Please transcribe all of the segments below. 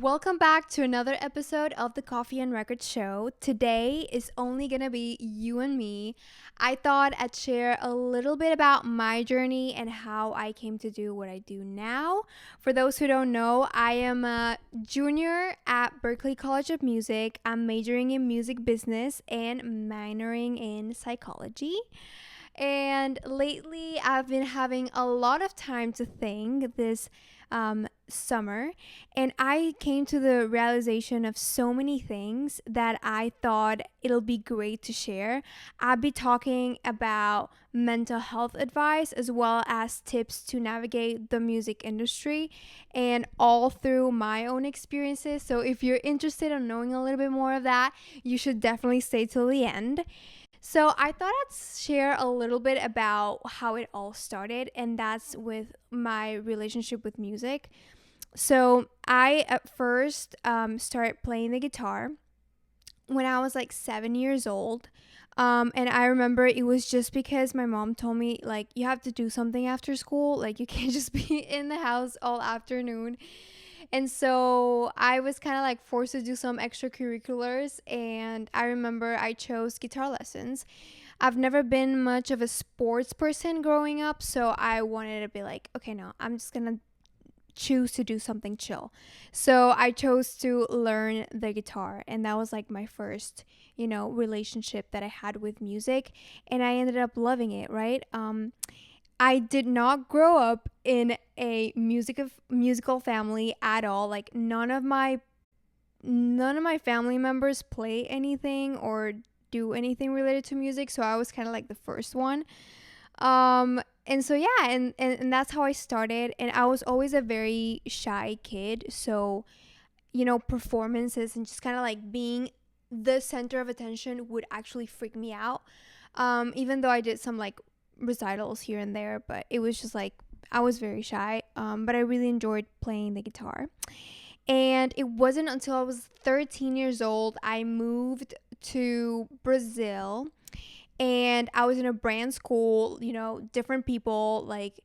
Welcome back to another episode of the Coffee and Records Show. Today is only gonna be you and me. I thought I'd share a little bit about my journey and how I came to do what I do now. For those who don't know, I am a junior at Berklee College of Music. I'm majoring in music business and minoring in psychology. And lately, I've been having a lot of time to think this summer, and I came to the realization of so many things that I thought it'll be great to share. I'll be talking about mental health advice as well as tips to navigate the music industry and all through my own experiences. So, if you're interested in knowing a little bit more of that, you should definitely stay till the end. So I thought I'd share a little bit about how it all started, and that's with my relationship with music. So I at first started playing the guitar when I was like 7 years old. And I remember it was just because my mom told me, like, you have to do something after school. Like, you can't just be in the house all afternoon. And so I was kind of like forced to do some extracurriculars. And I remember I chose guitar lessons. I've never been much of a sports person growing up. So I wanted to be like, okay, no, I'm just going to choose to do something chill. So I chose to learn the guitar. And that was like my first, relationship that I had with music. And I ended up loving it, right? I did not grow up in a musical family at all. Like none of my family members play anything or do anything related to music, so I was kind of like the first one. And so yeah, and that's how I started, and I was always a very shy kid, so performances and just kind of like being the center of attention would actually freak me out. Even though I did some like recitals here and there, but it was just like I was very shy. But I really enjoyed playing the guitar. And it wasn't until I was 13 years old I moved to Brazil, and I was in a brand school, different people, like,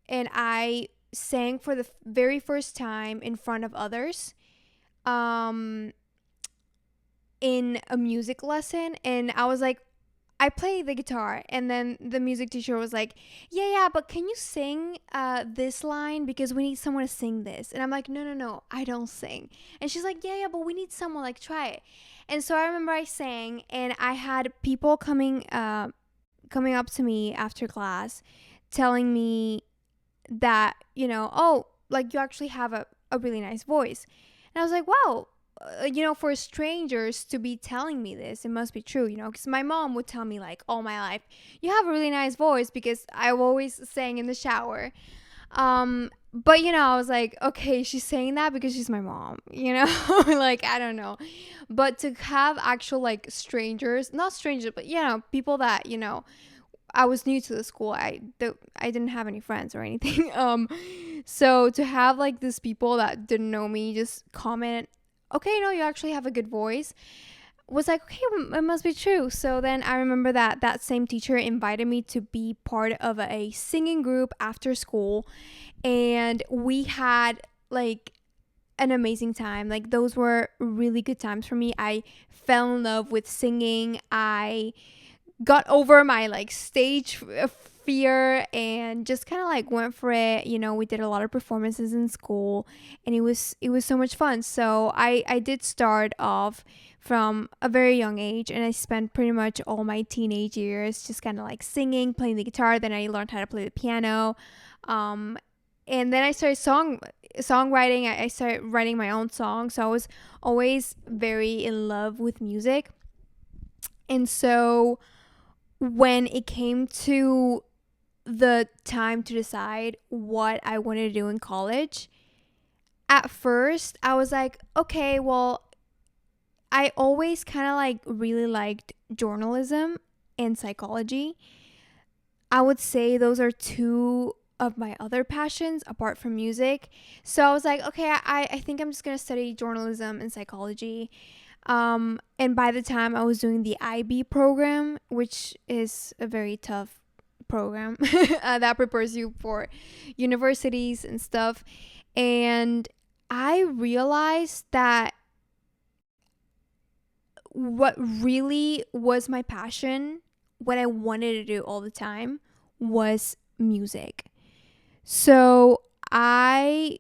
and I sang for the very first time in front of others um in a music lesson, and I was like, I play the guitar, and then the music teacher was like, yeah, but can you sing this line, because we need someone to sing this. And I'm like, no, I don't sing. And she's like, yeah, but we need someone, like, try it. And so I remember I sang, and I had people coming up to me after class telling me that, oh, like, you actually have a really nice voice. And I was like, wow, for strangers to be telling me this, it must be true, because my mom would tell me, like, all my life, you have a really nice voice, because I always sang in the shower. But I was like, okay, she's saying that because she's my mom, like, I don't know. But to have actual, like, strangers, not strangers, but people that, I was new to the school. I didn't have any friends or anything. So to have like these people that didn't know me just comment, okay, no, you actually have a good voice, was like, okay, it must be true. So then I remember that same teacher invited me to be part of a singing group after school, and we had like an amazing time. Like, those were really good times for me. I fell in love with singing. I got over my like stage fear and just kind of like went for it. We did a lot of performances in school, and it was so much fun. So I did start off from a very young age, and I spent pretty much all my teenage years just kind of like singing, playing the guitar. Then I learned how to play the piano, and then I started songwriting. I started writing my own songs, so I was always very in love with music. And so when it came to the time to decide what I wanted to do in college, at first I was like, okay, well, I always kind of like really liked journalism and psychology. I would say those are two of my other passions apart from music. So I was like, okay, I think I'm just going to study journalism and psychology. And by the time I was doing the IB program, which is a very tough program that prepares you for universities and stuff, and I realized that what really was my passion, what I wanted to do all the time, was music. So I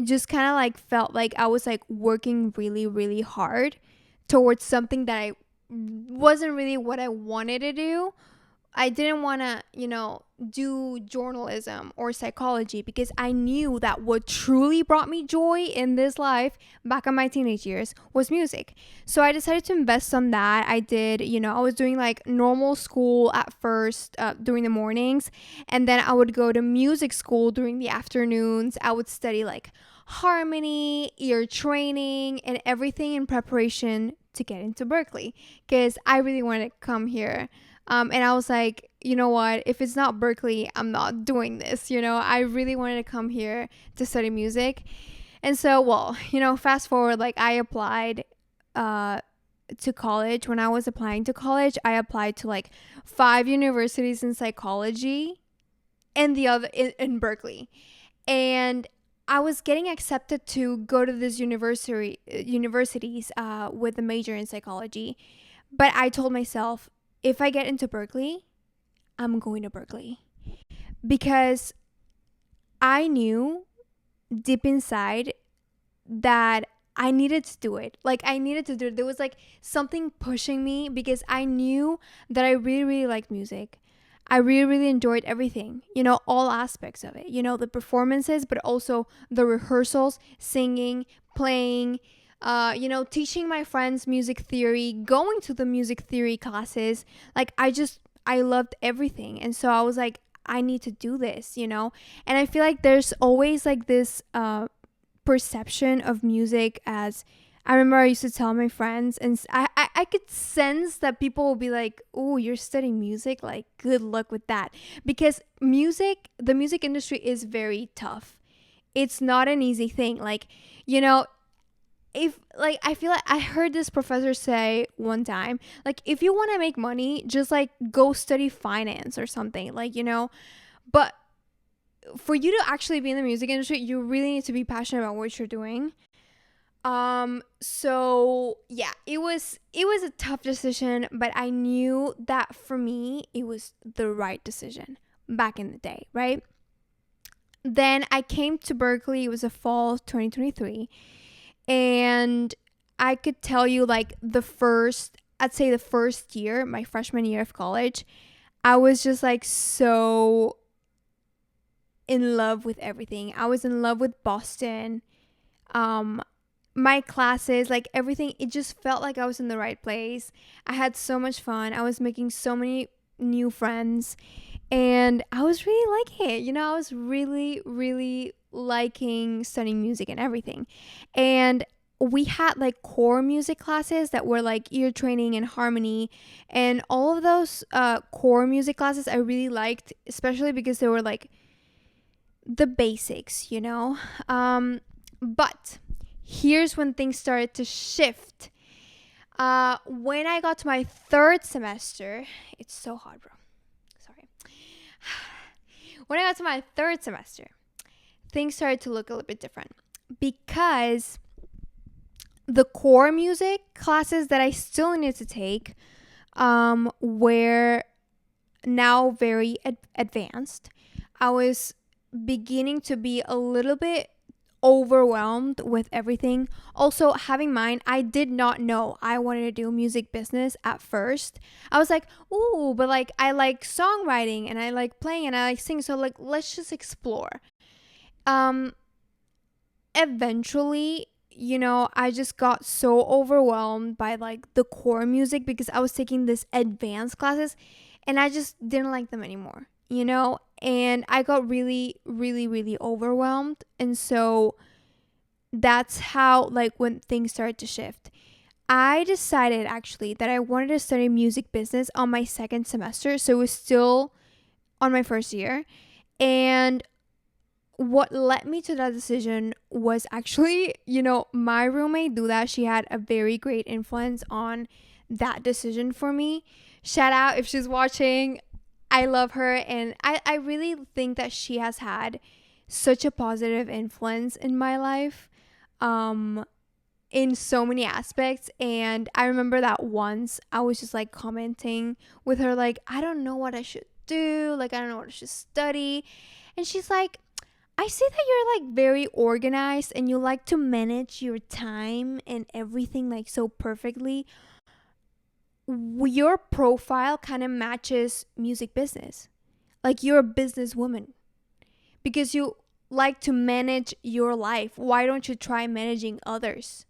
just kind of like felt like I was like working really, really hard towards something that I wasn't really what I wanted to do. I didn't want to, do journalism or psychology because I knew that what truly brought me joy in this life back in my teenage years was music. So I decided to invest on that. I did, I was doing like normal school at first during the mornings, and then I would go to music school during the afternoons. I would study like harmony, ear training, and everything in preparation to get into Berklee because I really wanted to come here. And I was like, you know what? If it's not Berklee, I'm not doing this. I really wanted to come here to study music. And so, well, fast forward, like I applied to college. When I was applying to college, I applied to like 5 universities in psychology and the other in Berklee. And I was getting accepted to go to this universities with a major in psychology. But I told myself, if I get into Berklee, I'm going to Berklee. Because I knew deep inside that I needed to do it. Like, I needed to do it. There was like something pushing me because I knew that I really, really liked music. I really, really enjoyed everything, all aspects of it, the performances, but also the rehearsals, singing, playing, teaching my friends music theory, going to the music theory classes. Like, I loved everything. And so I was like, I need to do this, And I feel like there's always like this perception of music as, I remember I used to tell my friends, and I could sense that people will be like, oh, you're studying music? Like, good luck with that. Because the music industry is very tough. It's not an easy thing. Like, if like I feel like I heard this professor say one time, like, if you want to make money, just like go study finance or something, like, but for you to actually be in the music industry, you really need to be passionate about what you're doing. So yeah, it was a tough decision, but I knew that for me it was the right decision back in the day, right? Then I came to Berklee. It was a fall of 2023. And I could tell you, like, I'd say the first year, my freshman year of college, I was just like so in love with everything. I was in love with Boston. My classes, like everything, it just felt like I was in the right place. I had so much fun. I was making so many new friends, and I was really liking it. I was really, really liking studying music and everything. And we had like core music classes that were like ear training and harmony, and all of those core music classes I really liked, especially because they were like the basics, but here's when things started to shift. When I got to my 3rd semester, it's so hot, bro. Sorry. When I got to my 3rd semester, things started to look a little bit different because the core music classes that I still needed to take were now very advanced. I was beginning to be a little bit overwhelmed with everything. Also, have in mind, I did not know I wanted to do music business at first. I was like, ooh, but like I like songwriting and I like playing and I like singing, so like let's just explore. Eventually, I just got so overwhelmed by like the core music because I was taking this advanced classes and I just didn't like them anymore, and I got really, really, really overwhelmed. And so that's how, like, when things started to shift, I decided actually that I wanted to study music business on my 2nd semester. So it was still on my 1st year. And what led me to that decision was actually, my roommate Duda. She had a very great influence on that decision for me. Shout out if she's watching. I love her, and I really think that she has had such a positive influence in my life. In so many aspects. And I remember that once I was just like commenting with her, like, I don't know what I should do, like, I don't know what I should study. And she's like, I see that you're like very organized and you like to manage your time and everything like so perfectly. Your profile kind of matches music business. Like, you're a businesswoman because you like to manage your life. Why don't you try managing others?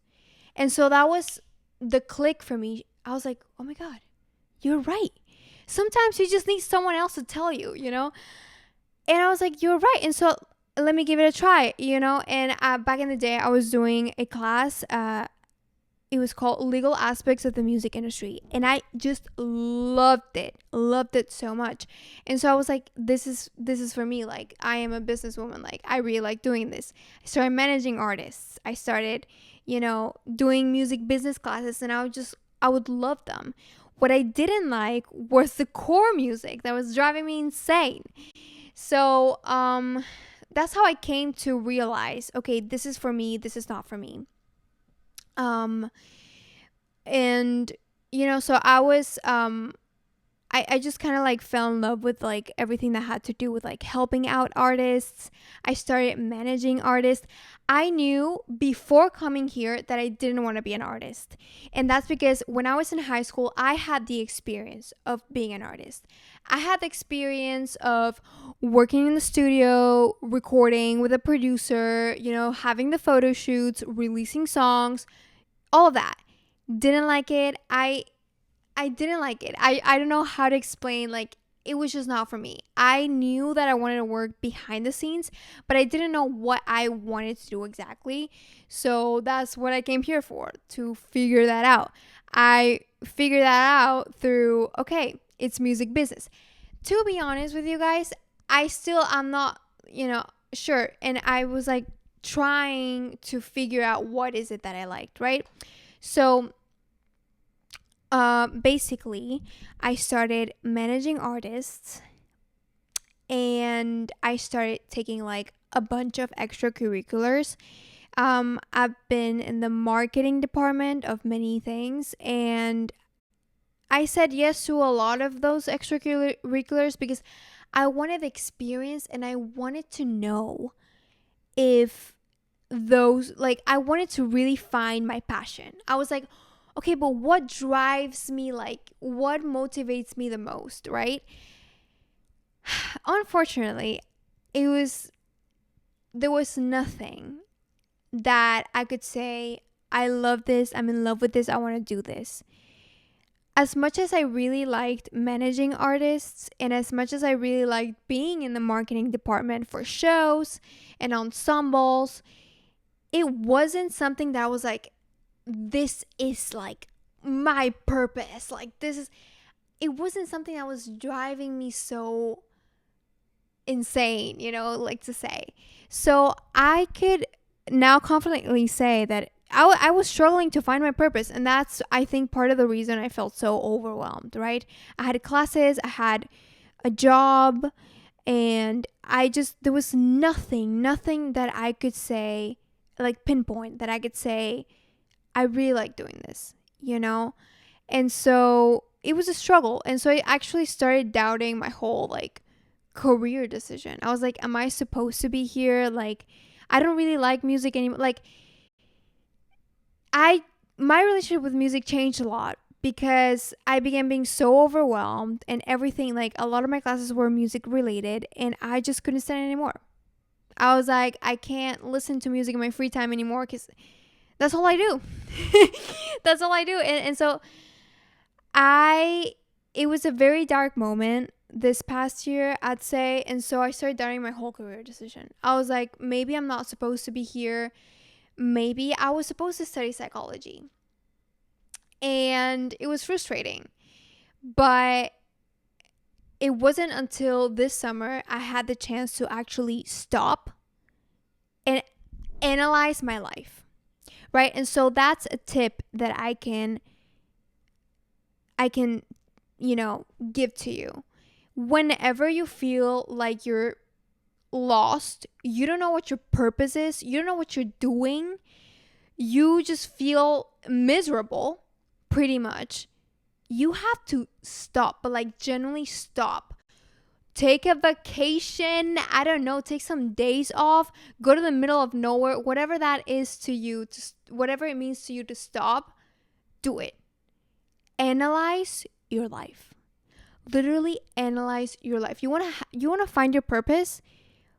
And so that was the click for me. I was like, oh my God, you're right. Sometimes you just need someone else to tell you, you know? And I was like, you're right. And so let me give it a try, you know? And back in the day, I was doing a class. It was called Legal Aspects of the Music Industry. And I just loved it so much. And so I was like, this is for me. Like, I am a businesswoman. Like, I really like doing this. I started managing artists. I started, doing music business classes, and I would love them. What I didn't like was the core music that was driving me insane. So, that's how I came to realize, okay, this is for me. This is not for me. And so I was I just kind of like fell in love with like everything that had to do with like helping out artists. I started managing artists. I knew before coming here that I didn't want to be an artist. And that's because when I was in high school, I had the experience of being an artist. I had the experience of working in the studio, recording with a producer, having the photo shoots, releasing songs, all of that. Didn't like it. I didn't like it. I don't know how to explain. Like, it was just not for me. I knew that I wanted to work behind the scenes, but I didn't know what I wanted to do exactly. So that's what I came here for, to figure that out. I figured that out through, okay, it's music business. To be honest with you guys, I'm not, sure. And I was like trying to figure out what is it that I liked, right? So basically, I started managing artists, and I started taking like a bunch of extracurriculars. I've been in the marketing department of many things, and I said yes to a lot of those extracurriculars because I wanted the experience and I wanted to know if I wanted to really find my passion. I was like, okay, but what drives me? Like, what motivates me the most, right? Unfortunately, there was nothing that I could say, I love this, I'm in love with this, I want to do this. As much as I really liked managing artists, and as much as I really liked being in the marketing department for shows and ensembles, it wasn't something that I was like, this is like my purpose. Like, it wasn't something that was driving me so insane, like to say. So I could now confidently say that I was struggling to find my purpose. And that's, I think, part of the reason I felt so overwhelmed, right? I had classes, I had a job, and there was nothing that I could say, like pinpoint, that I could say, I really like doing this, And so it was a struggle. And so I actually started doubting my whole like career decision. I was like, am I supposed to be here? Like, I don't really like music anymore. Like, my relationship with music changed a lot because I began being so overwhelmed, and everything, like a lot of my classes were music related, and I just couldn't stand it anymore. I was like, I can't listen to music in my free time anymore because that's all I do. That's all I do. And so it was a very dark moment this past year, I'd say. And so I started doubting my whole career decision. I was like, maybe I'm not supposed to be here. Maybe I was supposed to study psychology. And it was frustrating. But it wasn't until this summer I had the chance to actually stop and analyze my life. Right? And so that's a tip that I can give to you. Whenever you feel like you're lost, you don't know what your purpose is, you don't know what you're doing, you just feel miserable pretty much, you have to stop, but like genuinely stop. Take a vacation, I don't know, take some days off, go to the middle of nowhere, whatever that is to you, whatever it means to you to stop, do it. Analyze your life. Literally analyze your life. You want to find your purpose?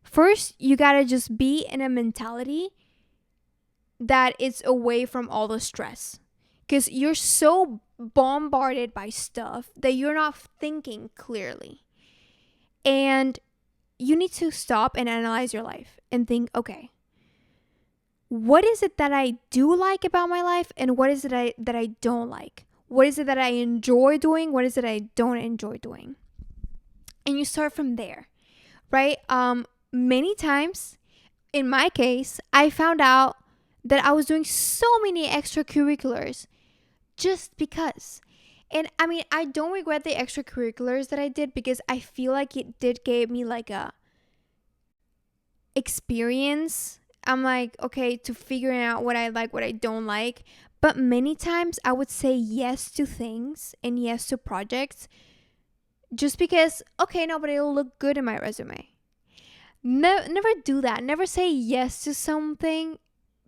First, you got to just be in a mentality that it's away from all the stress. Because you're so bombarded by stuff that you're not thinking clearly. And you need to stop and analyze your life and think, okay, what is it that I do like about my life, and what is it that I don't like? What is it that I enjoy doing? What is it I don't enjoy doing? And you start from there, right? Many times, in my case, I found out that I was doing so many extracurriculars just because. And I mean, I don't regret the extracurriculars that I did, because I feel like it did give me like a experience. I'm like, okay, to figuring out what I like, what I don't like. But many times I would say yes to things and yes to projects just because, okay, no, but it'll look good in my resume. Never do that. Never say yes to something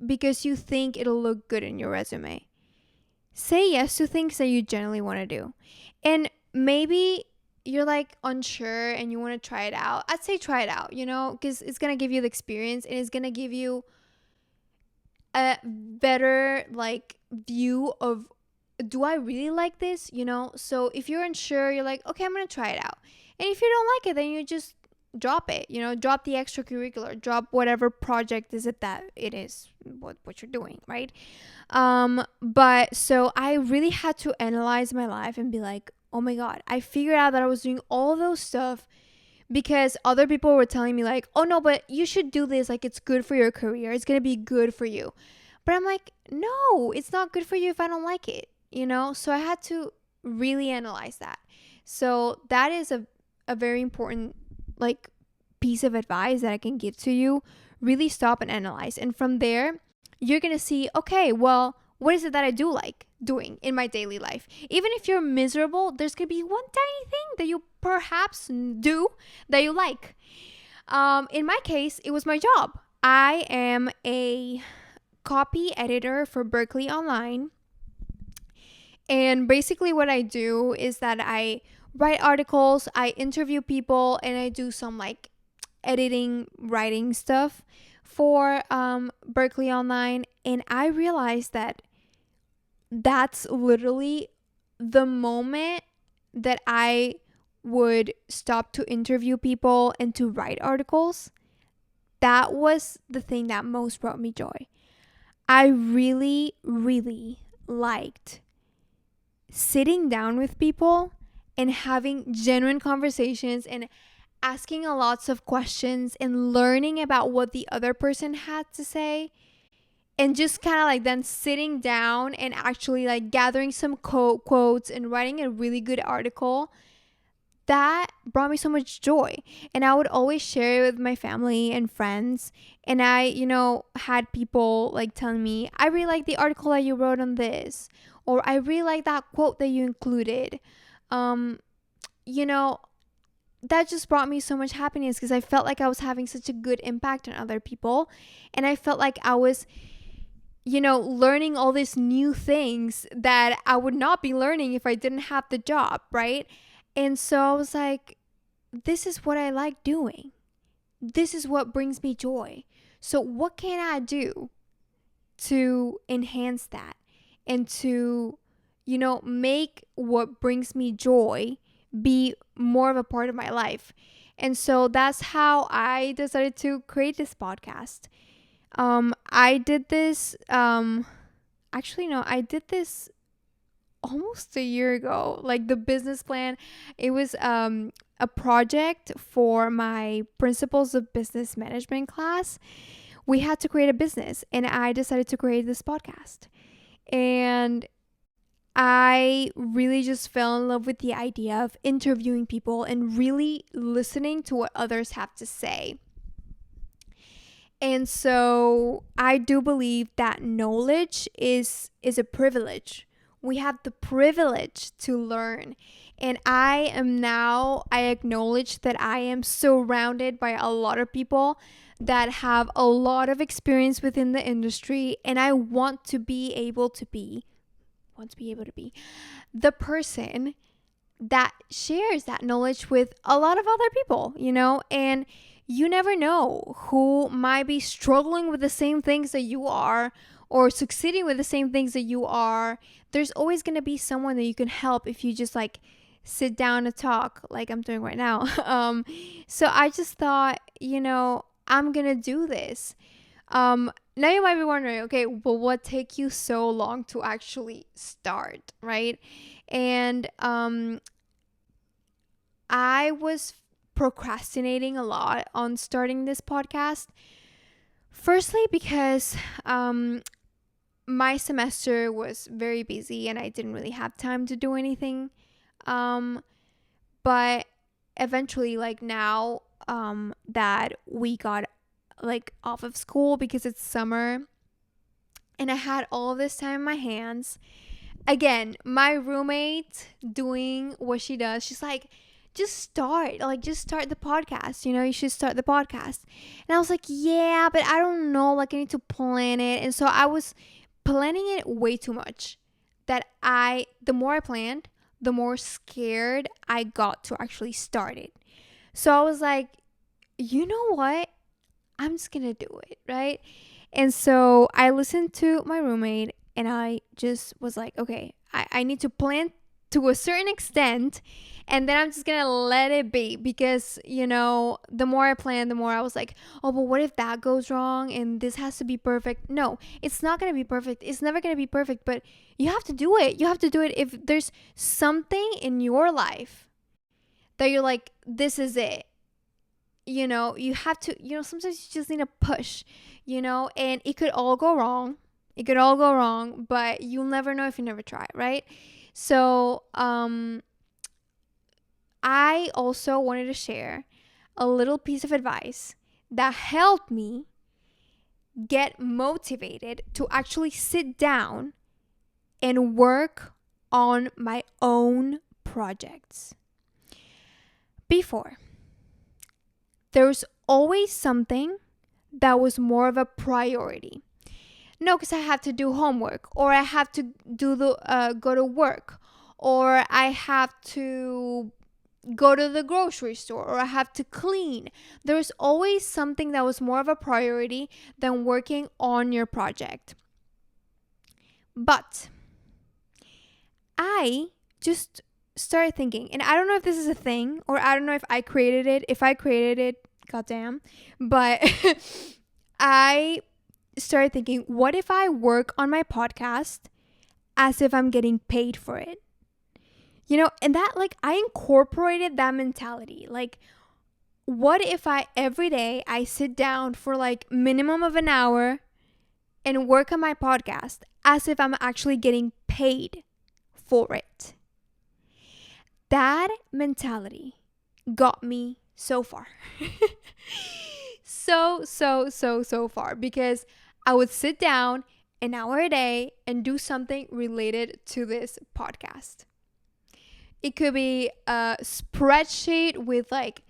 because you think it'll look good in your resume. Say yes to things that you genuinely want to do. And maybe you're like unsure and you want to try it out. I'd say try it out, because it's going to give you the experience, and it's going to give you a better like view of, do I really like this? So if you're unsure, you're like, okay, I'm going to try it out. And if you don't like it, then you just drop it, drop the extracurricular, drop whatever project is it that it is, what you're doing, right? But so I really had to analyze my life and be like, oh my God, I figured out that I was doing all those stuff because other people were telling me like, oh no, but you should do this, like it's good for your career, it's gonna be good for you. But I'm like, no, it's not good for you if I don't like it, so I had to really analyze that. So that is a very important like piece of advice that I can give to you. Really stop and analyze, and from there you're gonna see, okay, well, what is it that I do like doing in my daily life? Even if you're miserable, there's gonna be one tiny thing that you perhaps do that you like. In my case, it was my job. I am a copy editor for Berklee Online. And basically what I do is that I write articles, I interview people, and I do some like editing, writing stuff for Berklee Online. And I realized that that's literally the moment that I would stop to interview people and to write articles. That was the thing that most brought me joy. I really, really liked sitting down with people and having genuine conversations and asking a lots of questions and learning about what the other person had to say, and just kind of like then sitting down and actually like gathering some quotes and writing a really good article. That brought me so much joy. And I would always share it with my family and friends. And I, had people like telling me, I really like the article that you wrote on this, or I really like that quote that you included. That just brought me so much happiness because I felt like I was having such a good impact on other people. And I felt like I was, learning all these new things that I would not be learning if I didn't have the job, right? And so I was like, this is what I like doing. This is what brings me joy. So what can I do to enhance that and to, make what brings me joy be more of a part of my life? And so that's how I decided to create this podcast. I did this, I did this almost a year ago, like the business plan. It was a project for my principles of business management class. We had to create a business, and I decided to create this podcast. And I really just fell in love with the idea of interviewing people and really listening to what others have to say. And so I do believe that knowledge is a privilege. We have the privilege to learn. And I acknowledge that I am surrounded by a lot of people that have a lot of experience within the industry, and I want to be able to be the person that shares that knowledge with a lot of other people, and you never know who might be struggling with the same things that you are or succeeding with the same things that you are. There's always going to be someone that you can help if you just like sit down and talk like I'm doing right now. So I just thought, I'm going to do this. Now you might be wondering, okay, but what take you so long to actually start, right? And I was procrastinating a lot on starting this podcast. Firstly, because my semester was very busy and I didn't really have time to do anything. But eventually, like now that we got like off of school because it's summer and I had all of this time in my hands. Again, my roommate doing what she does, she's like, just start the podcast, you should start the podcast. And I was like, yeah, but I don't know, like I need to plan it. And so I was planning it way too much, that the more I planned, the more scared I got to actually start it. So I was like, you know what, I'm just gonna do it, right? And so I listened to my roommate and I just was like, okay, I need to plan to a certain extent, and then I'm just gonna let it be, because the more I plan, the more I was like, oh, but what if that goes wrong and this has to be perfect? No, it's not gonna be perfect. It's never gonna be perfect, but you have to do it. You have to do it. If there's something in your life that you're like, this is it, you have to, sometimes you just need a push, and it could all go wrong. But you'll never know if you never try, right? So I also wanted to share a little piece of advice that helped me get motivated to actually sit down and work on my own projects. Before, there was always something that was more of a priority. No, because I have to do homework, or I have to go to work, or I have to go to the grocery store, or I have to clean. There was always something that was more of a priority than working on your project. But I just started thinking, and I don't know if this is a thing, or I don't know if I created it. If I created it, goddamn. But I started thinking, what if I work on my podcast as if I'm getting paid for it? And that, like, I incorporated that mentality. Like, what if every day I sit down for like minimum of an hour and work on my podcast as if I'm actually getting paid for it? That mentality got me so far. so far, because I would sit down an hour a day and do something related to this podcast. It could be a spreadsheet with like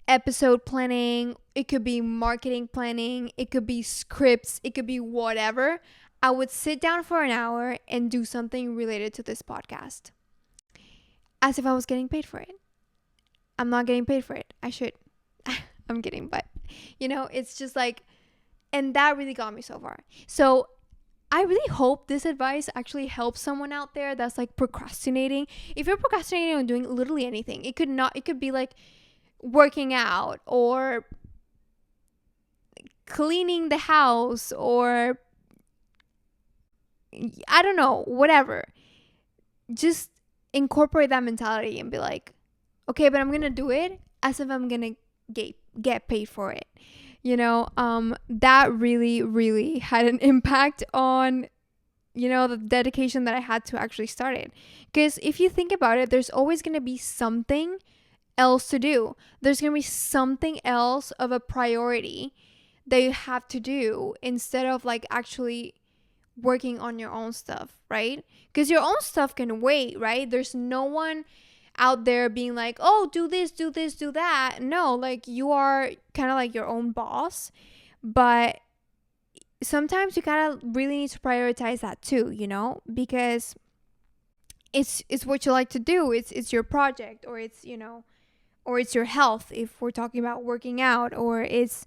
episode planning. It could be marketing planning. It could be scripts. It could be whatever. I would sit down for an hour and do something related to this podcast as if I was getting paid for it. I'm not getting paid for it. I should. I'm kidding, but it's just like, and that really got me so far. So I really hope this advice actually helps someone out there that's like procrastinating. If you're procrastinating on doing literally anything, it could be like working out or cleaning the house, or I don't know, whatever. Just incorporate that mentality and be like, okay, but I'm going to do it as if I'm going to get paid for it. That really, really had an impact on, the dedication that I had to actually start it. Because if you think about it, there's always going to be something else to do. There's going to be something else of a priority that you have to do instead of like actually working on your own stuff, right? Because your own stuff can wait, right? There's no one out there being like, oh, do this, do this, do that. No, like you are kind of like your own boss. But sometimes you kind of really need to prioritize that too, because it's what you like to do. It's your project, or it's, or it's your health if we're talking about working out, or it's,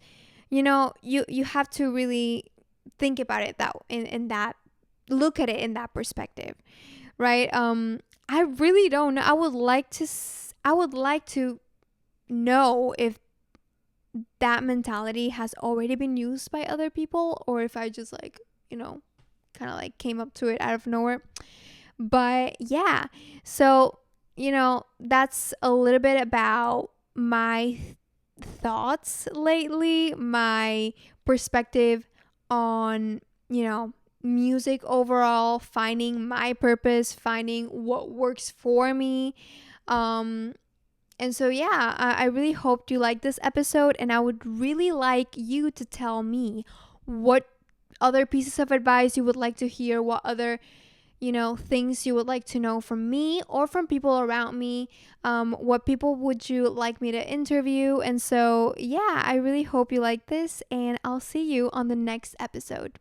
you have to really think about it that in that look at it in that perspective, right? I really don't know. I would like to know if that mentality has already been used by other people, or if I just like, kind of like came up to it out of nowhere. But yeah, so, that's a little bit about my thoughts lately, my perspective on, music overall, finding my purpose, finding what works for me. And so, yeah, I really hoped you liked this episode, and I would really like you to tell me what other pieces of advice you would like to hear, what other, things you would like to know from me or from people around me. What people would you like me to interview? And so, yeah, I really hope you like this, and I'll see you on the next episode.